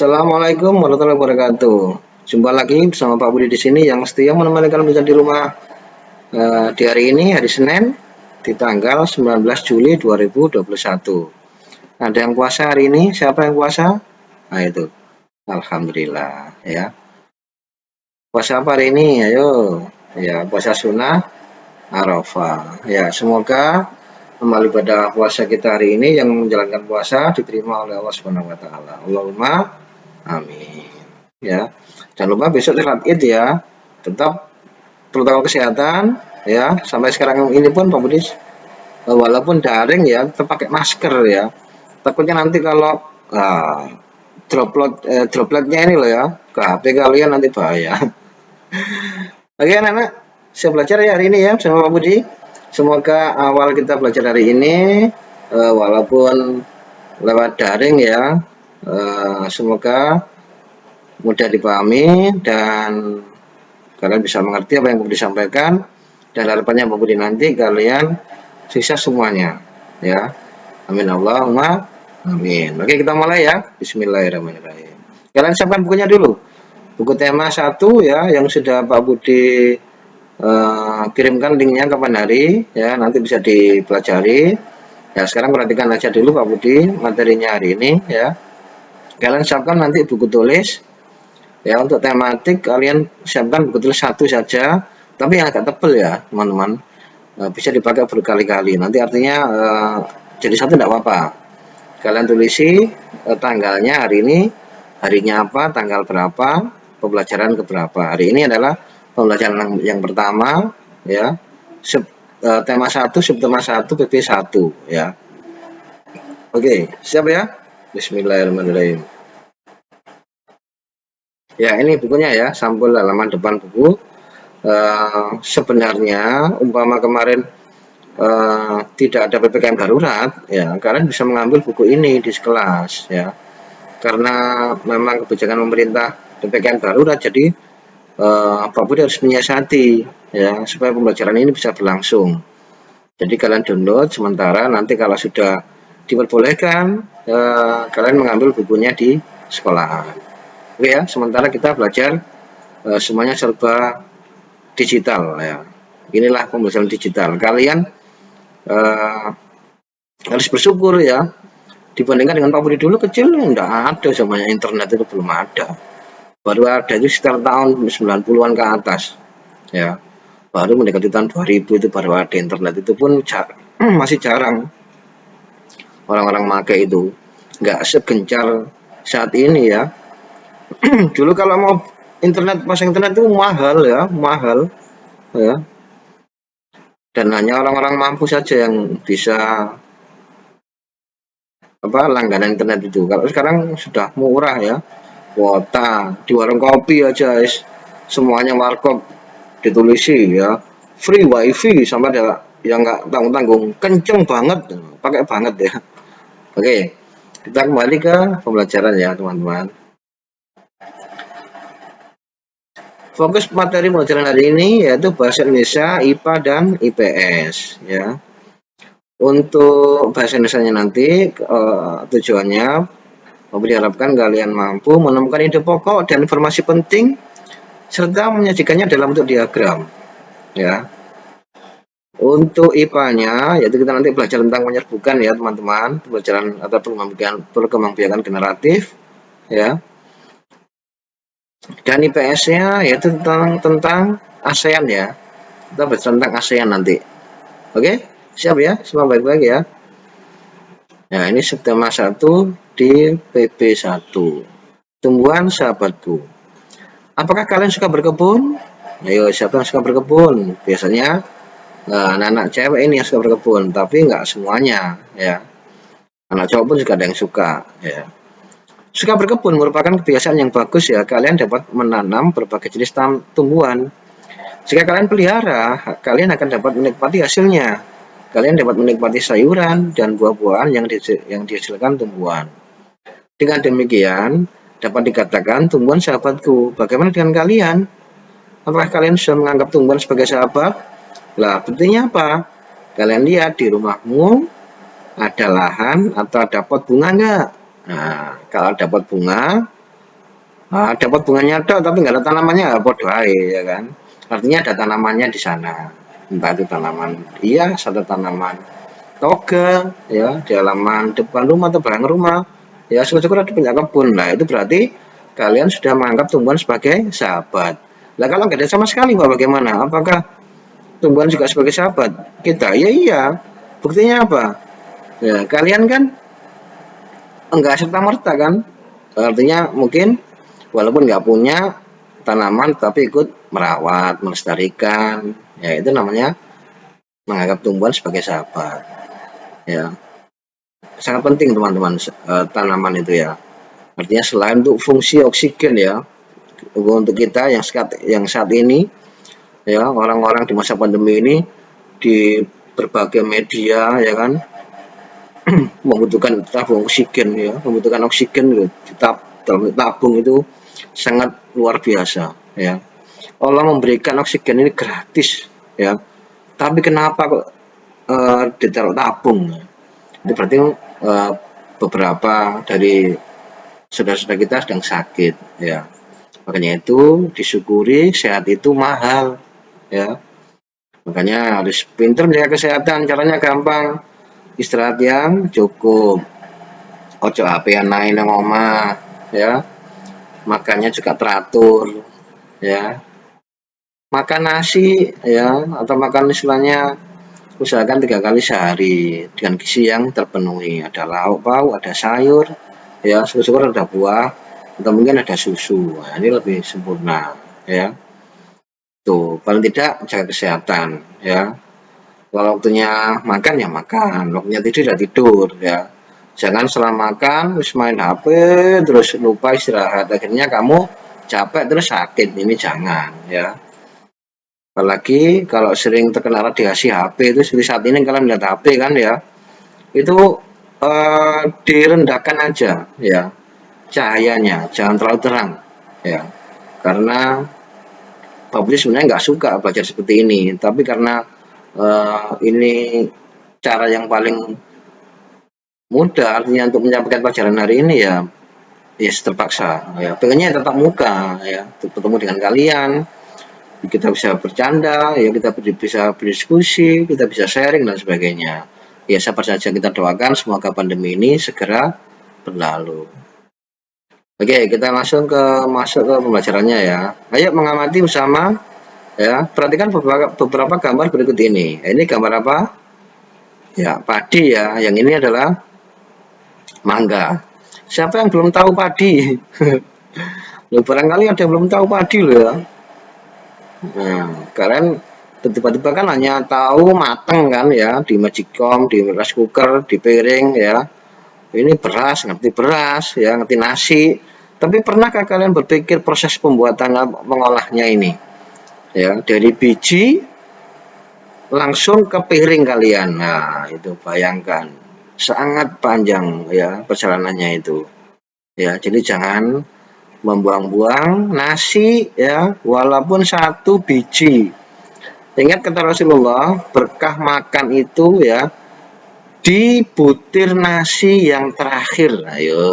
Assalamualaikum warahmatullahi wabarakatuh. Jumpa lagi bersama Pak Budi di sini yang setia menemani kalian belajar di rumah di hari ini, hari Senin, di tanggal 19 Juli 2021. Ada yang puasa hari ini? Siapa yang puasa? Nah itu, Alhamdulillah ya. Puasa apa hari ini? Ayo, ya puasa sunnah Arafah. Ya, semoga amal ibadah puasa kita hari ini yang menjalankan puasa diterima oleh Allah Subhanahu wa taala. Allahumma amin. Ya. Jangan lupa besok sholat Id ya. Tetap protokol kesehatan ya. Sampai sekarang ini pun Pak Budi walaupun daring ya, tetap pakai masker ya. Takutnya nanti kalau dropletnya ini loh ya, ke HP kalian nanti bahaya. Oke anak-anak, saya belajar ya hari ini ya bersama Pak Budi. Semoga awal kita belajar hari ini walaupun lewat daring ya, semoga mudah dipahami dan kalian bisa mengerti apa yang Pak Budi sampaikan, dan harapannya Pak Budi nanti kalian sukses semuanya ya. Amin Allahumma amin. Oke, kita mulai ya. Bismillahirrahmanirrahim. Kalian siapkan bukunya dulu. Buku tema 1 ya yang sudah Pak Budi kirimkan linknya kapan hari ya, nanti bisa dipelajari ya. Sekarang perhatikan aja dulu Pak Budi materinya hari ini ya. Kalian siapkan nanti buku tulis ya. Untuk tematik kalian siapkan buku tulis 1 saja, tapi yang agak tebal ya teman-teman, bisa dipakai berkali-kali, nanti artinya jadi 1 tidak apa-apa. Kalian tulisi tanggalnya hari ini, harinya apa, tanggal berapa, pembelajaran keberapa. Hari ini adalah pembelajaran yang pertama ya, tema 1, subtema 1, PP 1 ya. Oke, siap ya? Bismillahirrahmanirrahim. Ya, ini bukunya ya, sampul halaman depan buku. Sebenarnya umpama kemarin tidak ada PPKM darurat ya, kalian bisa mengambil buku ini di kelas ya. Karena memang kebijakan pemerintah PPKM darurat, jadi Pak Budi harus menyiasati ya supaya pembelajaran ini bisa berlangsung. Jadi kalian download sementara, nanti kalau sudah diperbolehkan kalian mengambil bukunya di sekolahan. Oke ya, sementara kita belajar semuanya serba digital ya. Inilah pembelajaran digital. Kalian harus bersyukur ya, dibandingkan dengan Pak Budi dulu kecil enggak ada zamannya internet, itu belum ada. Baru ada itu sekitar tahun 90-an ke atas ya. Baru mendekati tahun 2000 itu baru ada internet, itu pun masih jarang orang-orang pakai itu. Enggak segencar saat ini ya. Dulu kalau mau pasang internet itu mahal ya, mahal ya. Dan hanya orang-orang mampu saja yang bisa langganan internet itu. Kalau sekarang sudah murah ya, kuota di warung kopi aja semuanya warkop ditulisi ya, free wifi sampai ada yang nggak tanggung-tanggung, kenceng banget, pakai banget ya. Oke, kita kembali ke pembelajaran ya teman-teman. Fokus materi pembelajaran hari ini yaitu bahasa Indonesia, IPA dan IPS ya. Untuk bahasa Indonesianya nanti tujuannya diharapkan kalian mampu menemukan ide pokok dan informasi penting serta menyajikannya dalam bentuk diagram ya. Untuk IPA-nya yaitu kita nanti belajar tentang penyerbukan ya teman-teman, pembelajaran atau perkembangbiakan generatif ya. Dan IPS-nya yaitu tentang ASEAN ya. Kita belajar tentang ASEAN nanti. Oke, siap ya? Semua baik-baik ya. Nah, ini subtema 1 di PP 1. Tumbuhan sahabatku. Apakah kalian suka berkebun? Ayo, siapa yang suka berkebun? Biasanya anak-anak cewek ini yang suka berkebun, tapi nggak semuanya ya. Anak cowok pun juga ada yang suka ya. Suka berkebun merupakan kebiasaan yang bagus ya. Kalian dapat menanam berbagai jenis tumbuhan. Jika kalian pelihara, kalian akan dapat menikmati hasilnya. Kalian dapat menikmati sayuran dan buah-buahan yang dihasilkan tumbuhan. Dengan demikian, dapat dikatakan tumbuhan sahabatku. Bagaimana dengan kalian? Apakah kalian sudah menganggap tumbuhan sebagai sahabat? Lah, buktinya apa? Kalian lihat di rumahmu ada lahan atau ada pot bunga enggak? Nah, kalau ada pot bunga, Dapat bunganya tok tapi nggak ada tanamannya, podo ae ya kan. Artinya ada tanamannya di sana. Entah itu tanaman hias atau tanaman toga ya di halaman depan rumah atau belakang rumah. Ya syukur-syukur ada punya kebun. Nah, itu berarti kalian sudah menganggap tumbuhan sebagai sahabat. Nah, kalau nggak ada sama sekali, Pak, bagaimana? Apakah tumbuhan juga sebagai sahabat kita? Ya iya. Buktinya apa? Ya, kalian kan enggak serta-merta kan? Artinya mungkin walaupun nggak punya tanaman tapi ikut merawat, melestarikan, ya itu namanya menganggap tumbuhan sebagai sahabat. Ya, sangat penting teman-teman tanaman itu ya. Artinya selain untuk fungsi oksigen ya, untuk kita yang saat ini ya orang-orang di masa pandemi ini di berbagai media ya kan membutuhkan tabung oksigen ya, membutuhkan oksigen gitu, dalam tabung itu sangat luar biasa ya. Allah memberikan oksigen ini gratis ya. Tapi kenapa kok ditaruh tabung? Itu berarti beberapa dari saudara-saudara kita sedang sakit ya. Makanya itu disyukuri sehat itu mahal ya. Makanya harus pintar menjaga kesehatan. Caranya gampang. Istirahat yang cukup. Ojo HP-an naik nang omah ya. Makannya juga teratur ya. Makan nasi ya atau makan istilahnya usahakan 3 kali sehari dengan gizi yang terpenuhi. Ada lauk pauk, ada sayur, ya syukur-syukur ada buah, atau mungkin ada susu. Nah, ini lebih sempurna, ya. Tuh, paling tidak jaga kesehatan, ya. Kalau waktunya makan ya makan, waktunya tidur ya tidur, ya. Jangan setelah makan terus main HP, terus lupa istirahat. Akhirnya kamu capek terus sakit. Ini jangan, ya. Apalagi kalau sering terkena radiasi HP itu seperti saat ini kalian melihat HP kan ya, itu direndahkan aja ya cahayanya, jangan terlalu terang ya. Karena publik sebenarnya nggak suka belajar seperti ini, tapi karena ini cara yang paling mudah artinya untuk menyampaikan pelajaran hari ini ya, ya terpaksa ya. Pengennya tetap muka ya, bertemu dengan kalian, kita bisa bercanda, ya kita bisa berdiskusi, kita bisa sharing dan sebagainya. Ya sabar saja kita doakan semoga pandemi ini segera berlalu. Oke, kita masuk ke pembelajarannya ya. Ayo mengamati bersama ya. Perhatikan beberapa gambar berikut ini. Ini gambar apa? Ya, padi ya. Yang ini adalah mangga. Siapa yang belum tahu padi? Loh, barangkali ada yang belum tahu padi loh ya. Nah, kalian tiba-tiba kan hanya tahu mateng kan ya di magicom, di rice cooker, di piring ya. Ini beras, ngerti beras ya, ngerti nasi. Tapi pernahkah kalian berpikir proses pembuatan mengolahnya ini? Ya, dari biji langsung ke piring kalian. Nah, itu bayangkan sangat panjang ya perjalanannya itu. Ya, jadi jangan membuang-buang nasi ya walaupun 1 biji. Ingat kata Rasulullah, berkah makan itu ya di butir nasi yang terakhir. Ayo,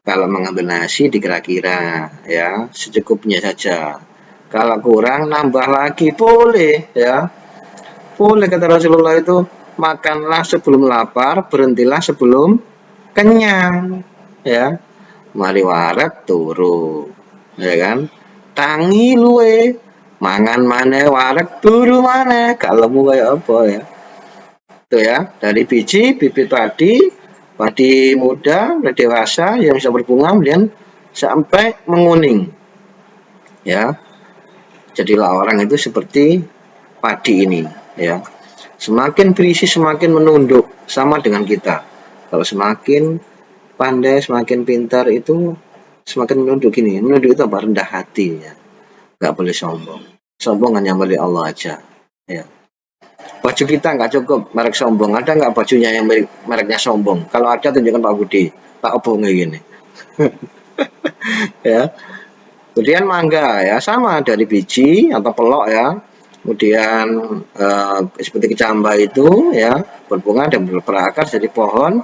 kalau mengambil nasi dikira-kira ya secukupnya saja. Kalau kurang nambah lagi boleh ya. Boleh kata Rasulullah itu, makanlah sebelum lapar, berhentilah sebelum kenyang ya. Mari warak turu ya kan, tangi luwe mangan maneh warak turu maneh, kalemu kaya apa ya. Itu ya, dari biji bibit padi muda, dewasa yang bisa berbunga kemudian sampai menguning ya. Jadilah orang itu seperti padi ini ya. Semakin berisi semakin menunduk, sama dengan kita. Kalau semakin pandai, semakin pintar itu semakin menunduk ini. Menunduk itu apa? Rendah hati ya. Nggak boleh sombong. Sombong hanya milik Allah aja. Ya. Baju kita nggak cukup merek sombong. Ada nggak bajunya yang mereknya sombong? Kalau ada tunjukkan Pak Budi. Pak Obong gini. Ya. Kemudian mangga ya sama dari biji atau pelok ya. Kemudian seperti kecambah itu ya berbunga dan berakar jadi pohon,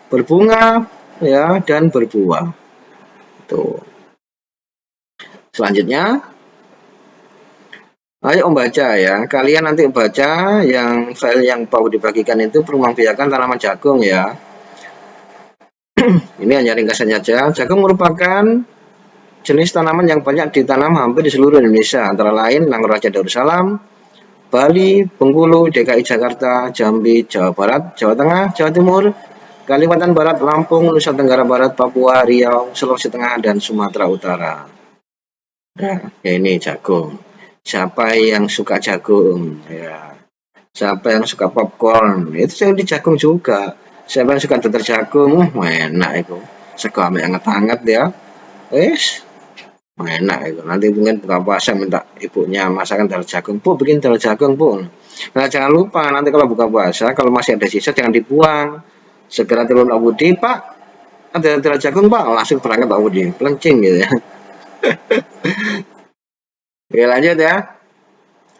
berbunga ya dan berbuah. Tuh. Selanjutnya, ayo Om baca ya. Kalian nanti baca yang file yang mau dibagikan itu perkembangbiakan tanaman jagung ya. Ini hanya ringkasannya aja. Jagung merupakan jenis tanaman yang banyak ditanam hampir di seluruh Indonesia, antara lain Languraja Darussalam, Bali, Bengkulu, DKI Jakarta, Jambi, Jawa Barat, Jawa Tengah, Jawa Timur, Kalimantan Barat, Lampung, Nusa Tenggara Barat, Papua, Riau, Sulawesi Tengah, dan Sumatera Utara. Nah, ya ini jagung. Siapa yang suka jagung? Ya. Siapa yang suka popcorn? Itu saya di jagung juga. Siapa yang suka dadar jagung? Enak itu. Sego hangat-hangat ya. Enak itu. Nanti mungkin buka puasa minta ibunya masakan dadar jagung. Bu, bikin dadar jagung, Bu. Nah, jangan lupa nanti kalau buka puasa, kalau masih ada sisa jangan dibuang. Segera telepon Pak Budi, Pak, ada dadar jagung, Pak. Langsung berangkat Pak Budi. Pelencing gitu ya. Oke, lanjut ya.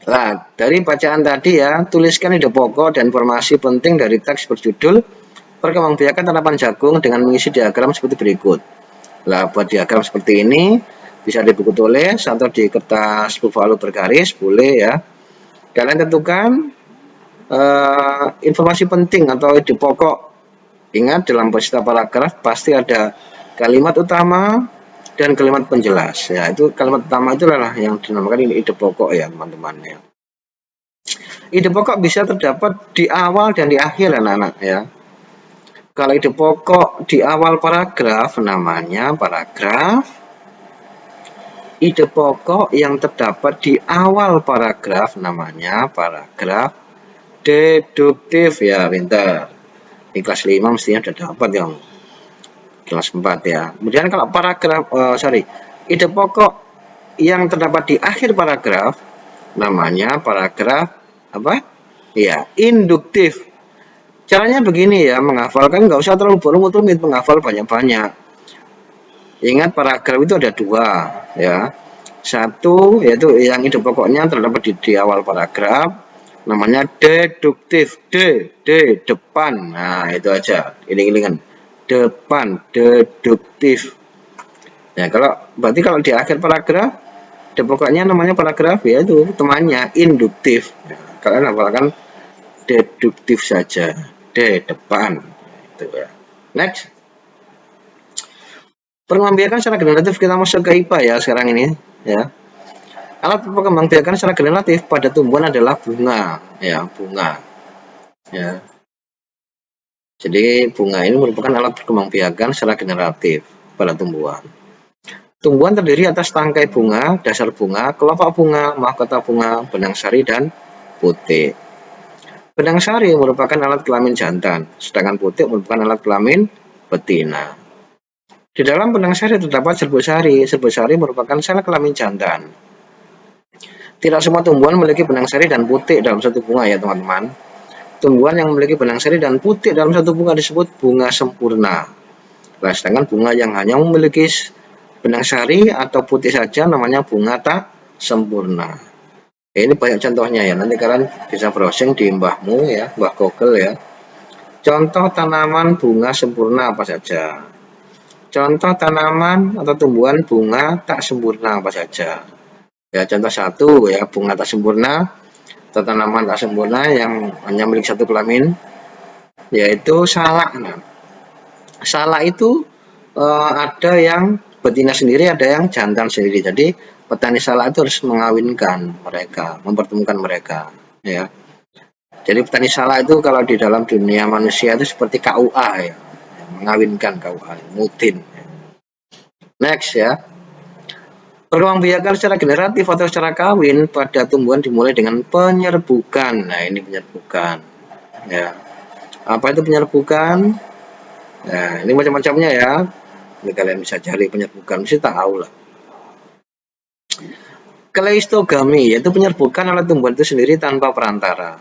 Nah, dari bacaan tadi ya, tuliskan ide pokok dan informasi penting dari teks berjudul Perkembangbiakan tanaman jagung dengan mengisi diagram seperti berikut. Nah, buat diagram seperti ini bisa di buku tulis atau di kertas buffalo bergaris, boleh ya. Kalian tentukan informasi penting atau ide pokok. Ingat, dalam setiap paragraf pasti ada kalimat utama dan kalimat penjelas. Ya, itu kalimat utama itu adalah yang dinamakan ini ide pokok ya, teman-teman ya. Ide pokok bisa terdapat di awal dan di akhir anak-anak ya. Kalau ide pokok di awal paragraf namanya paragraf. Ide pokok yang terdapat di awal paragraf namanya paragraf deduktif ya, pintar. Di kelas 5 mestinya sudah dapat yang kelas 4 ya. Kemudian kalau paragraf ide pokok yang terdapat di akhir paragraf namanya paragraf apa? Ya, induktif. Caranya begini ya, menghafalkan nggak usah terlalu berumit-rumit, menghafal banyak-banyak. Ingat paragraf itu ada dua ya. Satu yaitu yang ide pokoknya terdapat di awal paragraf, namanya deduktif. Depan. Nah, itu aja. Ini kan depan, deduktif. Ya, berarti kalau di akhir paragraf, ide pokoknya namanya paragraf ya itu temannya induktif. Ya, kalian hafalkan deduktif saja. Depan itu ya. Next, perkembangbiakan secara generatif, kita masuk ke IPA ya sekarang ini ya. Alat perkembangbiakan secara generatif pada tumbuhan adalah bunga ya, bunga ya. Jadi bunga ini merupakan alat perkembangbiakan secara generatif pada tumbuhan. Tumbuhan terdiri atas tangkai bunga, dasar bunga, kelopak bunga, mahkota bunga, benang sari, dan putik. Benang sari merupakan alat kelamin jantan, sedangkan putik merupakan alat kelamin betina. Di dalam benang sari terdapat serbuk sari. Serbuk sari merupakan sel kelamin jantan. Tidak semua tumbuhan memiliki benang sari dan putik dalam satu bunga ya teman-teman. Tumbuhan yang memiliki benang sari dan putik dalam satu bunga disebut bunga sempurna. Nah, sedangkan bunga yang hanya memiliki benang sari atau putih saja namanya bunga tak sempurna. Ini banyak contohnya ya, nanti kalian bisa browsing di mbahmu ya, mbah Google ya. Contoh tanaman bunga sempurna apa saja? Contoh tanaman atau tumbuhan bunga tak sempurna apa saja? Ya, contoh satu ya, bunga tak sempurna atau tanaman tak sempurna yang hanya memiliki satu kelamin, yaitu salak. Nah, salak itu ada yang betina sendiri, ada yang jantan sendiri. Jadi petani salak itu harus mengawinkan mereka, mempertemukan mereka ya. Jadi petani salak itu kalau di dalam dunia manusia itu seperti KUA ya, mengawinkan KUA, mutin. Next ya. Perkembangbiakan secara generatif atau secara kawin pada tumbuhan dimulai dengan penyerbukan. Nah, ini penyerbukan ya. Apa itu penyerbukan? Nah, ini macam-macamnya ya. Ini kalian bisa cari penyerbukan, mesti tahu lah. Kleistogami yaitu penyerbukan alat tumbuhan itu sendiri tanpa perantara.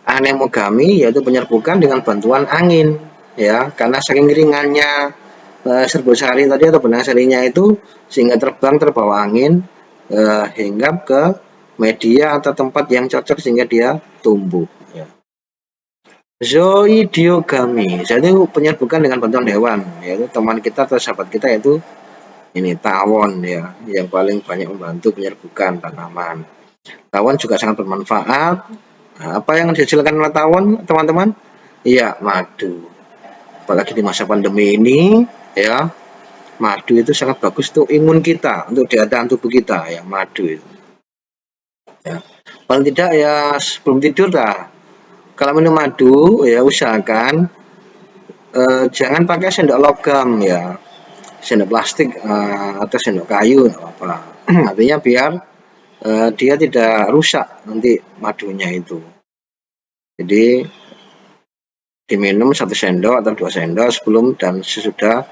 Anemogami yaitu penyerbukan dengan bantuan angin ya, karena saking ringannya serbuk sari tadi atau benang sarinya itu sehingga terbang terbawa angin hingga ke media atau tempat yang cocok sehingga dia tumbuh ya. Zoidiogami, jadi penyerbukan dengan bantuan hewan, yaitu teman kita atau sahabat kita yaitu Ini tawon ya, yang paling banyak membantu penyerbukan tanaman. Tawon juga sangat bermanfaat. Nah, apa yang dihasilkan oleh tawon, teman-teman? Iya, madu. Apalagi di masa pandemi ini, ya, madu itu sangat bagus untuk imun kita, untuk daya tahan tubuh kita, ya, madu itu. Ya. Paling tidak ya sebelum tidur lah. Kalau minum madu, ya usahakan jangan pakai sendok logam ya, sendok plastik atau sendok kayu, nggak apa-apa. Artinya biar dia tidak rusak nanti madunya itu. Jadi diminum 1 sendok atau 2 sendok sebelum dan sesudah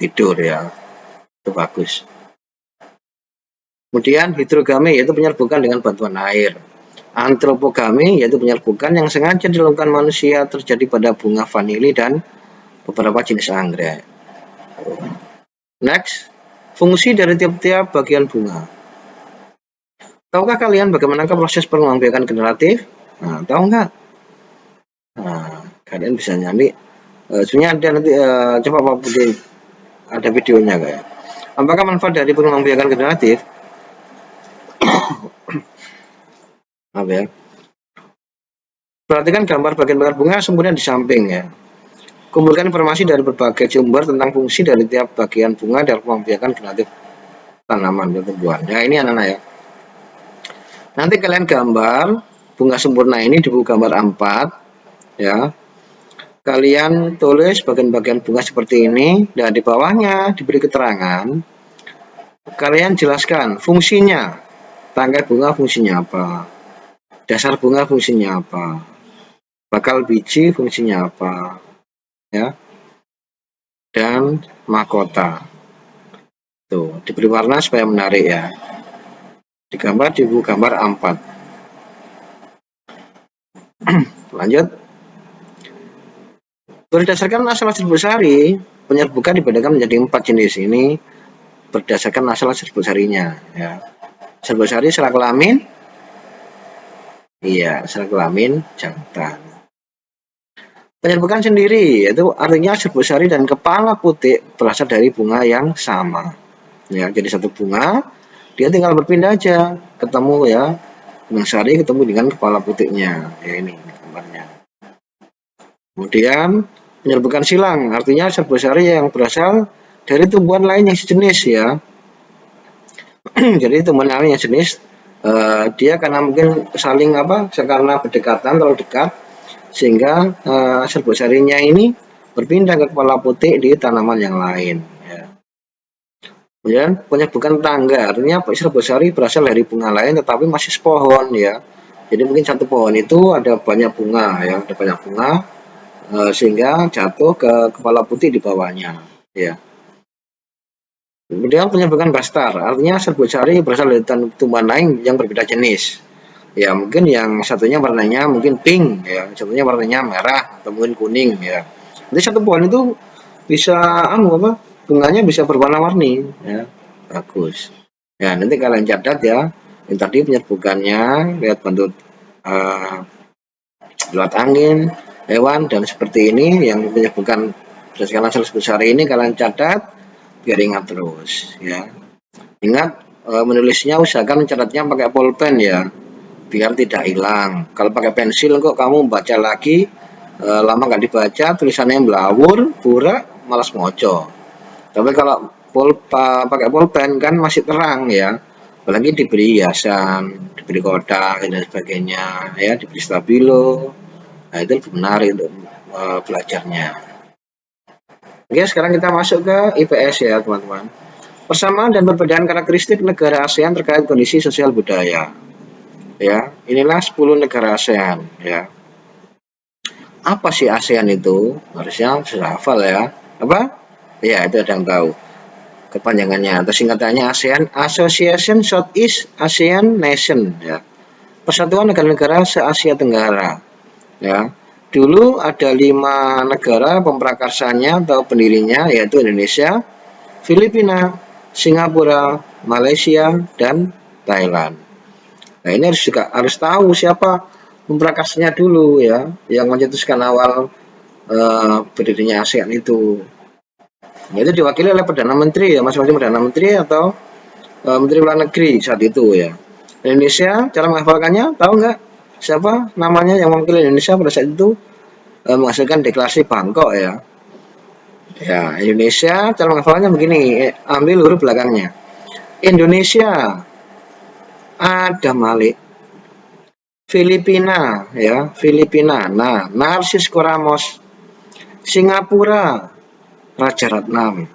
tidur ya, itu bagus. Kemudian hidrogami yaitu penyerbukan dengan bantuan air. Antropogami yaitu penyerbukan yang sengaja dilakukan manusia terjadi pada bunga vanili dan beberapa jenis anggrek. Next, fungsi dari tiap-tiap bagian bunga. Tahukah kalian bagaimana proses pengembangbiakan generatif? Nah, tahu nggak? Nah, kalian bisa nyari. Sebenarnya ada nanti coba Pak Budi, ada videonya kayak. Apakah manfaat dari pengembangbiakan generatif? Apa ya? Perhatikan gambar bagian-bagian bunga sempurna di samping ya. Kumpulkan informasi dari berbagai sumber tentang fungsi dari tiap bagian bunga dalam pengembangbiakan generatif tanaman dan tumbuhan. Ya ini anak-anak ya. Nanti kalian gambar bunga sempurna ini di buku gambar A4 ya. Kalian tulis bagian-bagian bunga seperti ini dan di bawahnya diberi keterangan. Kalian jelaskan fungsinya. Tangkai bunga fungsinya apa? Dasar bunga fungsinya apa? Bakal biji fungsinya apa? Ya. Dan mahkota. Tuh, diberi warna supaya menarik ya. Digambar di buku gambar A4. Lanjut. Berdasarkan asal-usul besari, penyerbukan dibedakan menjadi 4 jenis ini berdasarkan asal-usul besarinya. Ya. Asal besari sel kelamin, iya, sel kelamin jantan. Penyerbukan sendiri, yaitu artinya asal besari dan kepala putih berasal dari bunga yang sama. Ya, jadi satu bunga, dia tinggal berpindah aja, ketemu ya, bunga sari ketemu dengan kepala putihnya. Ya ini gambarnya. Kemudian penyerbukan silang, artinya asal besari yang berasal dari tumbuhan lain yang sejenis ya. Jadi tumbuhan lain yang sejenis dia karena mungkin saling karena berdekatan terlalu dekat sehingga asal besarinya ini berpindah ke kepala putih di tanaman yang lain ya. Kemudian penyerbukan tangga, artinya asal besari berasal dari bunga lain tetapi masih sepohon ya. Jadi mungkin satu pohon itu ada banyak bunga ya, ada banyak bunga sehingga jatuh ke kepala putih di bawahnya ya. Kemudian penyerbukan bastar, artinya asal besari berasal dari tumbuhan lain yang berbeda jenis. Ya mungkin yang satunya warnanya mungkin pink ya, satunya warnanya merah atau mungkin kuning ya. Jadi satu pohon itu bisa bunganya bisa berwarna-warni ya. Bagus. Ya nanti kalian catat ya. Yang tadi penyerbukannya lihat bentuk lewat angin, hewan dan seperti ini yang menyebutkan berdasarkan asal besar ini kalian catat biar ingat terus ya. Ingat menulisnya usahakan mencatatnya pakai pulpen ya biar tidak hilang. Kalau pakai pensil kok kamu baca lagi lama nggak dibaca tulisannya melawur, burak, malas moco. Tapi kalau pakai pulpen kan masih terang ya. Apalagi diberi hiasan, diberi kotak dan sebagainya ya, diberi stabilo. Nah, itu lebih menarik untuk belajarnya. Oke, sekarang kita masuk ke IPS ya, teman-teman. Persamaan dan perbedaan karakteristik negara ASEAN terkait kondisi sosial budaya. Ya, inilah 10 negara ASEAN ya. Apa sih ASEAN itu? Harusnya sudah hafal ya. Apa? Ya, itu ada yang tahu. Kepanjangannya atau singkatannya ASEAN, Association Southeast Asian Nation ya. Persatuan negara-negara se-Asia Tenggara. Ya. Dulu ada 5 negara pemprakarsanya atau pendirinya yaitu Indonesia, Filipina, Singapura, Malaysia, dan Thailand. Nah ini harus tahu siapa pemprakarsanya dulu ya, yang mencetuskan awal berdirinya ASEAN itu. Itu diwakili oleh Perdana Menteri ya, masing-masing Perdana Menteri atau Menteri Luar Negeri saat itu ya. Indonesia, cara menghafalkannya, tahu nggak siapa namanya yang mewakili Indonesia pada saat itu menghasilkan deklarasi Bangkok ya. Ya, Indonesia, cara menghafalkannya begini, ambil huruf belakangnya. Indonesia, ada Malik. Filipina, ya, Filipina. Nah, Narsis Koramos. Singapura, Raja Ratnam.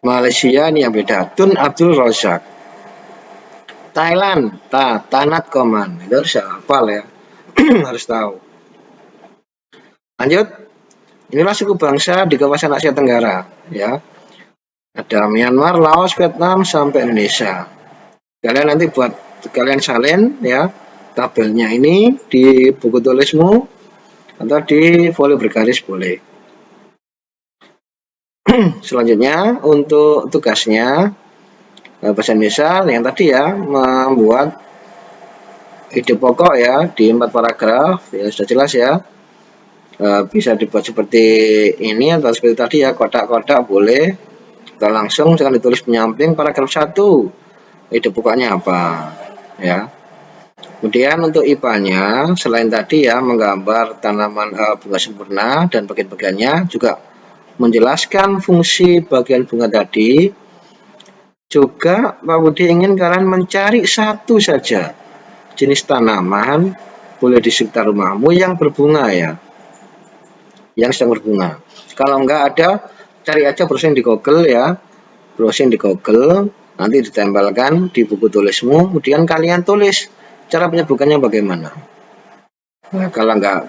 Malaysia ini yang beda, Tun Abdul Razak. Thailand, Tanat Koman. Itu harus hafal ya. Harus tahu. Lanjut. Inilah suku bangsa di kawasan Asia Tenggara, ya. Ada Myanmar, Laos, Vietnam sampai Indonesia. Kalian nanti buat kalian salin ya tabelnya ini di buku tulismu atau di folio bergaris boleh. Selanjutnya untuk tugasnya bahasa Indonesia yang tadi ya, membuat ide pokok ya di 4 paragraf ya, sudah jelas ya. Bisa dibuat seperti ini atau seperti tadi ya, kotak-kotak boleh, atau langsung jangan ditulis penyamping paragraf 1 ide pokoknya apa ya. Kemudian untuk IPA-nya selain tadi ya menggambar tanaman bunga sempurna dan bagian-bagiannya, juga menjelaskan fungsi bagian bunga tadi. Juga Pak Budi ingin kalian mencari satu saja jenis tanaman, boleh di sekitar rumahmu yang berbunga ya, yang sedang berbunga. Kalau enggak ada, cari aja browsing di Google ya, browsing di Google, nanti ditempelkan di buku tulismu, kemudian kalian tulis cara penyebutannya bagaimana. Nah, kalau enggak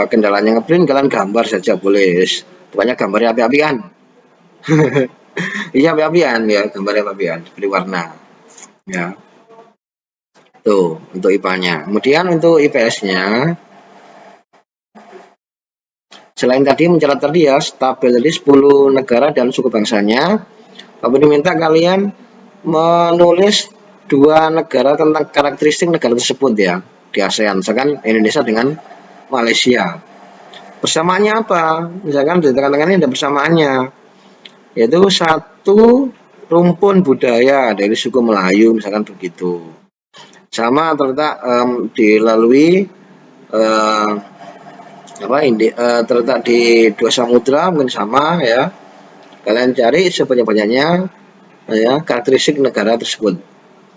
kendalanya ngeprint, kalian gambar saja boleh, pokoknya gambarnya api-apian. Iya, api-apian ya, gambarnya api-apian, beri warna ya. Tuh untuk IPA-nya. Kemudian untuk IPS-nya, selain tadi mencatat tadi ya tabel tadi 10 negara dan suku bangsanya, Pak Budi minta kalian menulis 2 negara tentang karakteristik negara tersebut ya di ASEAN, misalkan Indonesia dengan Malaysia. Persamaannya apa? Misalkan di tengah-tengah ini ada persamaannya, yaitu satu rumpun budaya dari suku Melayu, misalkan begitu. Sama terletak dilalui terletak di 2 samudra, mungkin sama ya. Kalian cari sebanyak-banyaknya ya karakteristik negara tersebut.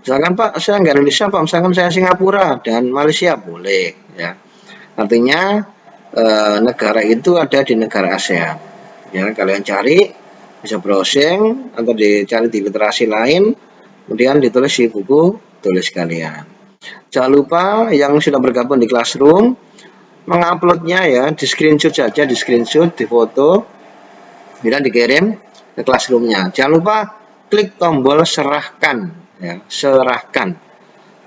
Misalkan Pak, saya nggak Indonesia Pak, misalkan saya Singapura dan Malaysia boleh ya. Artinya negara itu ada di negara ASEAN. Ya, kalian cari, bisa browsing atau dicari di literasi lain, kemudian ditulis di buku tulis kalian. Jangan lupa yang sudah bergabung di Classroom menguploadnya ya, di screenshot saja, di screenshot, di foto, kemudian dikirim ke Classroom-nya. Jangan lupa klik tombol serahkan ya, serahkan.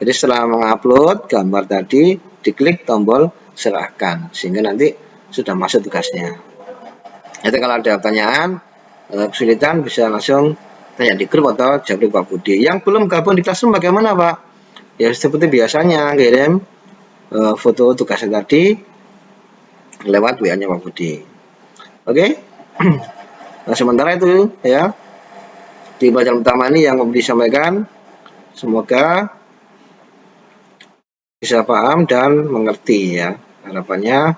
Jadi setelah mengupload gambar tadi, diklik tombol serahkan sehingga nanti sudah masuk tugasnya. Nanti kalau ada pertanyaan, kesulitan bisa langsung tanya di grup atau jawab Pak Budi. Yang belum gabung di Classroom bagaimana Pak? Ya seperti biasanya kirim foto tugasnya tadi lewat WA-nya Pak Budi. Oke? Nah, sementara itu ya di pelajaran utama ini yang Pak Budi sampaikan, semoga bisa paham dan mengerti ya. Harapannya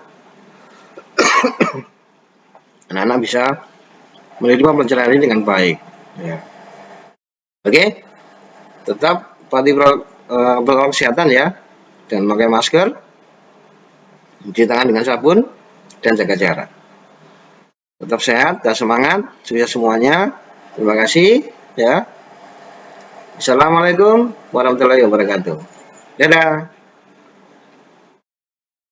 anak-anak bisa menerima pelajaran ini dengan baik ya. Oke? Tetap patuhi protokol kesehatan ya, dan pakai masker, cuci tangan dengan sabun, dan jaga jarak. Tetap sehat dan semangat, sukses semuanya. Terima kasih ya. Assalamualaikum warahmatullahi wabarakatuh. Dadah.